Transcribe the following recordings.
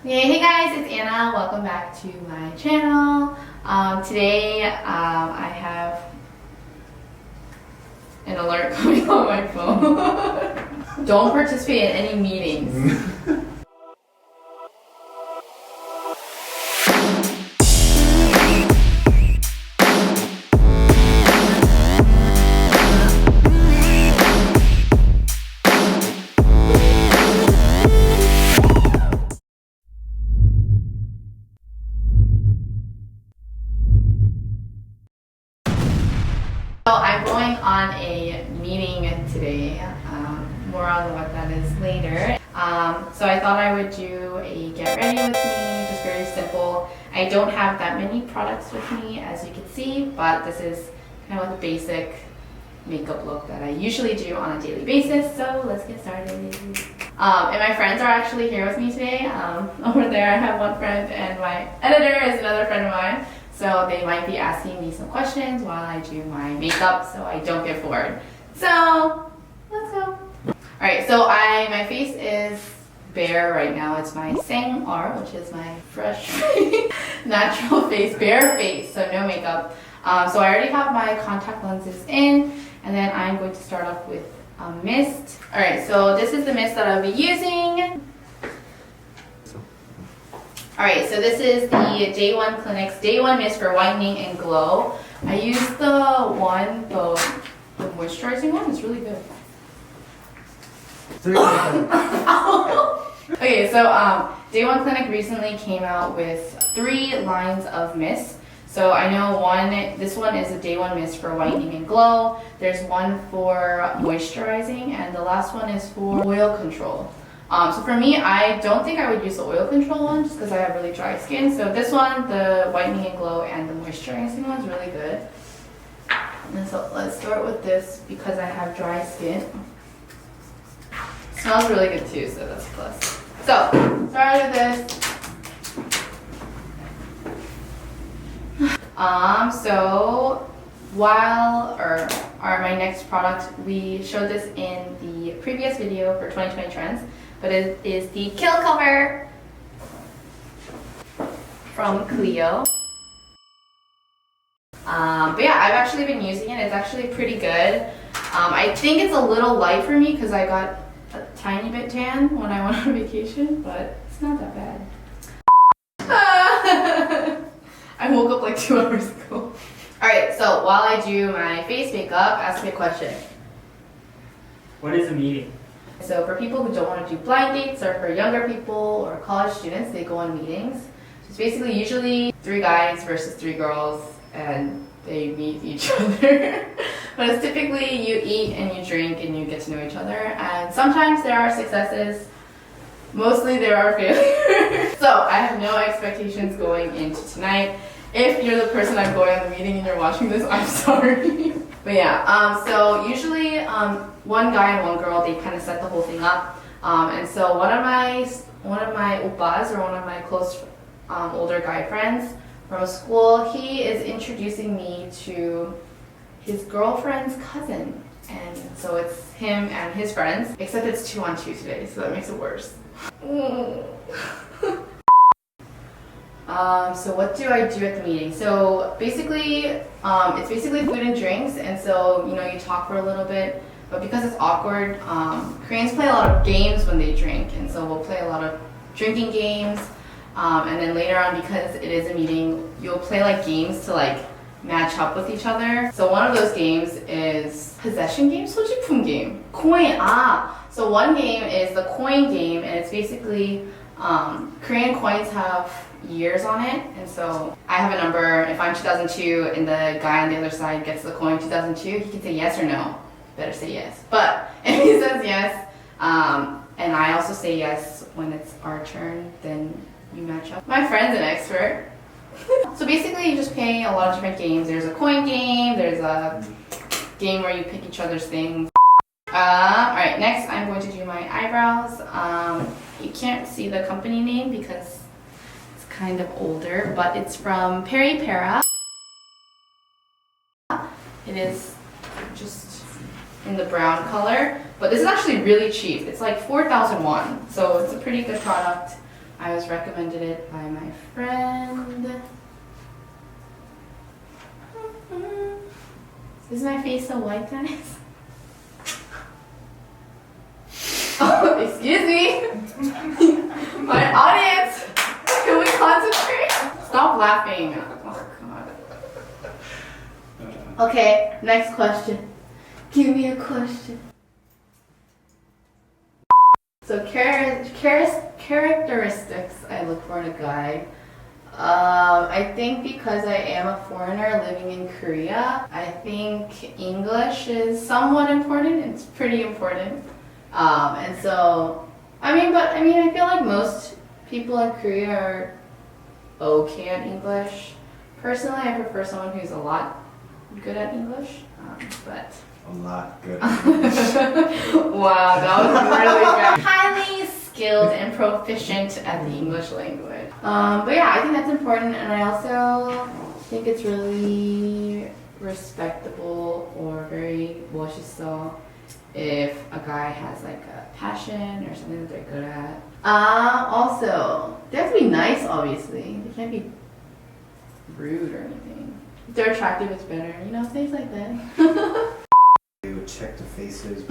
Okay, hey guys, it's Anna. Welcome back to my channel. Today I have an alert coming on my phone. Don't participate in any meetings. So I'm going on a meeting today, more on what that is later. So I thought I would do a get ready with me, just very simple. I don't have that many products with me as you can see, but this is kind of like a basic makeup look that I usually do on a daily basis. So let's get started. And my friends are actually here with me today. Over there I have one friend and my editor is another friend of mine. So they might be asking me some questions while I do my makeup so I don't get bored. So let's go. Alright, so my face is bare right now. It's my Sang R, which is my fresh natural face, bare face, so no makeup. So I already have my contact lenses in, and then I'm going to start off with a mist. Alright, so this is the mist that I'll be using. Alright, so this is the Day One Clinic's Day One Mist for Whitening and Glow. I used the moisturizing one. It's really good. Okay, so Day One Clinic recently came out with 3 lines of mist. So I know this one is a Day One Mist for Whitening and Glow. There's one for moisturizing, and the last one is for oil control. So for me, I don't think I would use the oil control one just because I have really dry skin. So this one, the Whitening and Glow and the moisturizing one is really good. And so let's start with this because I have dry skin. It smells really good too, so that's a plus. So, start with this. So my next product, we showed this in the previous video for 2020 trends, but it is the Kill Cover from Clio. But yeah, I've actually been using it. It's actually pretty good. I think it's a little light for me because I got a tiny bit tan when I went on vacation, but it's not that bad. I woke up like 2 hours ago. Alright, so while I do my face makeup, ask me a question. What is a meeting? So for people who don't want to do blind dates, or for younger people or college students, they go on meetings. So it's basically usually 3 guys versus 3 girls, and they meet each other. But it's typically you eat and you drink and you get to know each other. And sometimes there are successes. Mostly there are failures. So I have no expectations going into tonight. If you're the person I'm going on the meeting and you're watching this, I'm sorry. But yeah, so usually one guy and one girl, they kind of set the whole thing up. And so one of my oppas, or one of my close older guy friends from school, he is introducing me to his girlfriend's cousin. And so it's him and his friends, except it's 2-on-2 today, so that makes it worse. So what do I do at the meeting? So basically, it's basically food and drinks, and so you talk for a little bit, but because it's awkward, Koreans play a lot of games when they drink, and so we'll play a lot of drinking games, and then later on, because it is a meeting, you'll play like games to like match up with each other. So one of those games is possession game, 소지품 game. Coin, so one game is the coin game, and it's basically Korean coins have years on it, and so I have a number. If I'm 2002 and the guy on the other side gets the coin 2002, he can say yes or no. Better say yes. But if he says yes, and I also say yes when it's our turn, then you match up. My friend's an expert. So basically you just play a lot of different games. There's a coin game, there's a game where you pick each other's things. Alright, next I'm going to do my eyebrows. You can't see the company name because it's kind of older, but it's from Peri Para. It is just in the brown color, but this is actually really cheap. It's like 4,000 won, so it's a pretty good product. I was recommended it by my friend. Is my face so white, guys? Oh, excuse me! My audience! Can we concentrate? Stop laughing. Oh, God. Okay, next question. Give me a question. So, characteristics I look for in a guy. I think because I am a foreigner living in Korea, I think English is somewhat important. It's pretty important. And so, I feel like most people in Korea are okay at English. Personally, I prefer someone who's a lot good at English, but... A lot good. Wow, that was really bad. Highly skilled and proficient at the English language. But yeah, I think that's important, and I also think it's really respectable or very 멋있어 if a guy has like a passion or something that they're good at. Also, they have to be nice, obviously. They can't be rude or anything. If they're attractive, it's better, things like that. They would check the faces.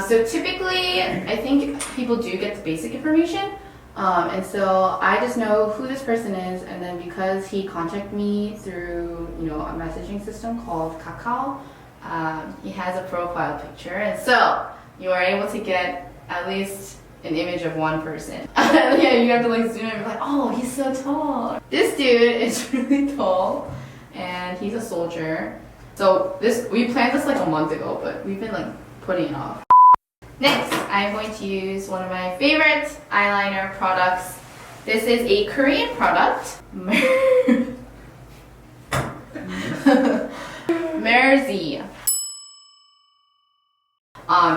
So typically, I think people do get the basic information. And so I just know who this person is, and then because he contacted me through, a messaging system called Kakao, he has a profile picture, and so you are able to get at least an image of one person. Yeah, you have to like zoom in and be like, oh, he's so tall. This dude is really tall, and he's a soldier. So we planned this like a month ago, but we've been like putting it off. Next, I'm going to use one of my favorite eyeliner products. This is a Korean product. Merzi.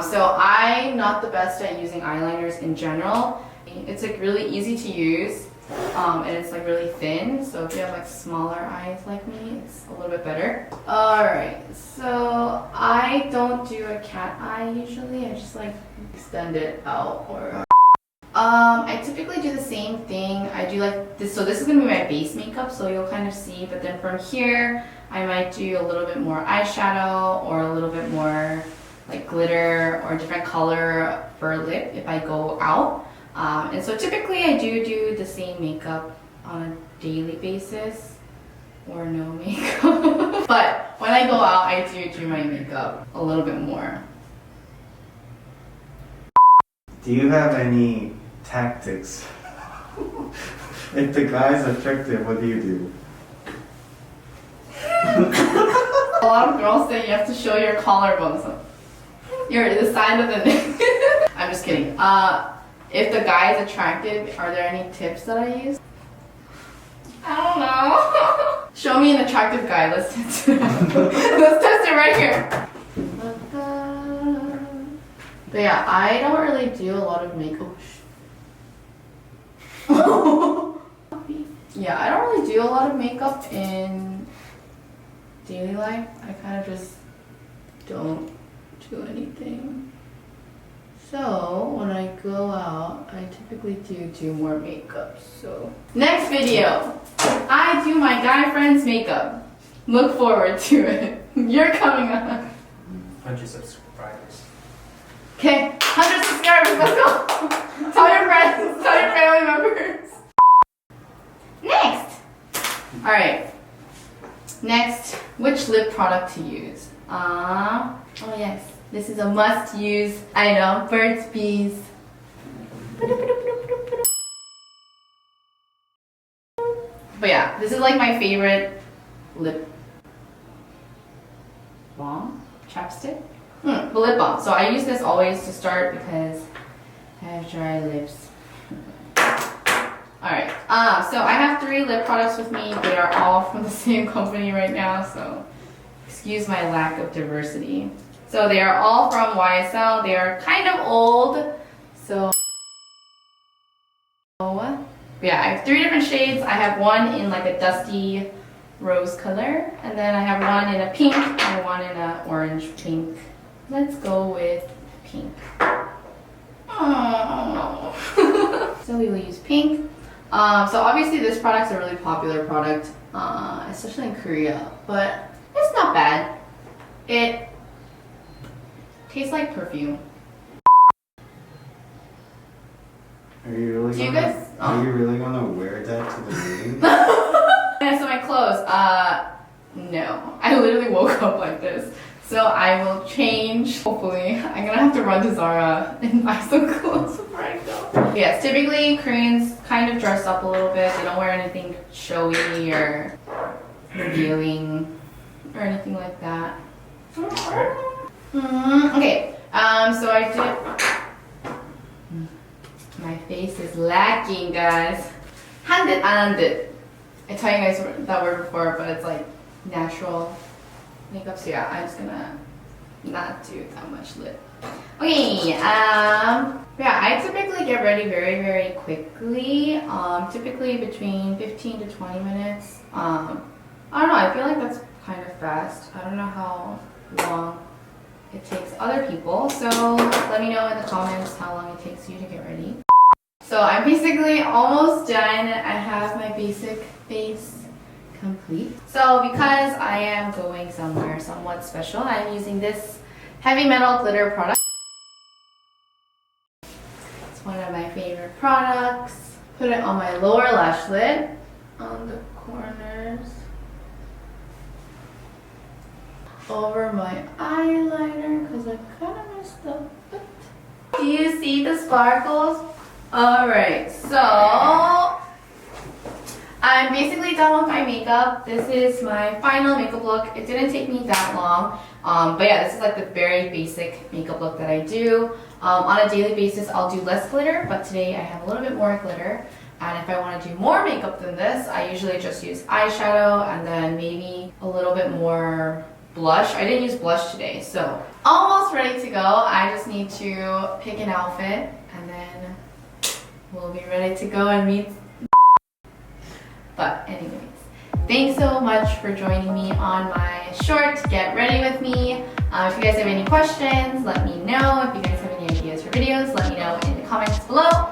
So I'm not the best at using eyeliners in general. It's like really easy to use, and it's like really thin. So if you have like smaller eyes like me, it's a little bit better. Alright, so I don't do a cat eye usually. I just like extend it out or... I typically do the same thing. I do like this, so this is gonna be my base makeup, so you'll kind of see, but then from here, I might do a little bit more eyeshadow or a little bit more like glitter or different color for lip if I go out. And so typically I do the same makeup on a daily basis or no makeup. But when I go out, I do my makeup a little bit more. Do you have any tactics? If the guy's attractive, what do you do? A lot of girls say you have to show your collarbones. The side of the neck. I'm just kidding. If the guy is attractive, are there any tips that I use? I don't know. Show me an attractive guy. Let's test it out. Let's test it right here. But yeah, I don't really do a lot of makeup. Yeah, I don't really do a lot of makeup in daily life. I kind of just don't do anything. So when I go out, I typically do more makeup. So next video, I do my guy friend's makeup. Look forward to it. You're coming on. 100 subscribers. Okay, 100 subscribers, let's go. Tell your friends, tell your family members. Next. All right. Next, which lip product to use? Oh yes. This is a must-use item, Burt's Bees. But yeah, this is like my favorite lip balm, chapstick. The lip balm. So I use this always to start because I have dry lips. Alright, so I have 3 lip products with me. They are all from the same company right now, so excuse my lack of diversity. So they are all from YSL. They are kind of old. So yeah, I have 3 different shades. I have one in like a dusty rose color, and then I have one in a pink and one in a orange pink. Let's go with pink. Oh. So so we will use pink. So obviously this product's a really popular product, especially in Korea, but it's not bad. It tastes like perfume. Are you really Do you gonna, guys- Are you really gonna wear that to the meeting? Yeah, so my clothes, no. I literally woke up like this. So I will change, hopefully. I'm gonna have to run to Zara and buy some clothes before I go. Yes, typically Koreans kind of dress up a little bit. They don't wear anything showy or revealing or anything like that. Okay, so I did... My face is lacking, guys. 한 듯, 안 한 듯. I tell you guys that word before, but it's like natural makeup. So yeah, I'm just gonna not do that much lip. Okay, yeah, I typically get ready very, very quickly. Typically between 15 to 20 minutes. I don't know, I feel like that's kind of fast. I don't know how long it takes other people. So let me know in the comments how long it takes you to get ready. So I'm basically almost done. I have my basic face complete. So because I am going somewhere somewhat special, I'm using this heavy metal glitter product. It's one of my favorite products. Put it on my lower lash lid, on the corners, over my eyeliner because I kind of messed up. Do you see the sparkles? Alright, so I'm basically done with my makeup. This is my final makeup look. It didn't take me that long. But yeah, this is like the very basic makeup look that I do. On a daily basis, I'll do less glitter, but today I have a little bit more glitter. And if I want to do more makeup than this, I usually just use eyeshadow and then maybe a little bit more blush. I didn't use blush today, so almost ready to go. I just need to pick an outfit and then we'll be ready to go and meet. But anyways, thanks so much for joining me on my short Get Ready With Me. If you guys have any questions, let me know. If you guys have any ideas for videos, let me know in the comments below.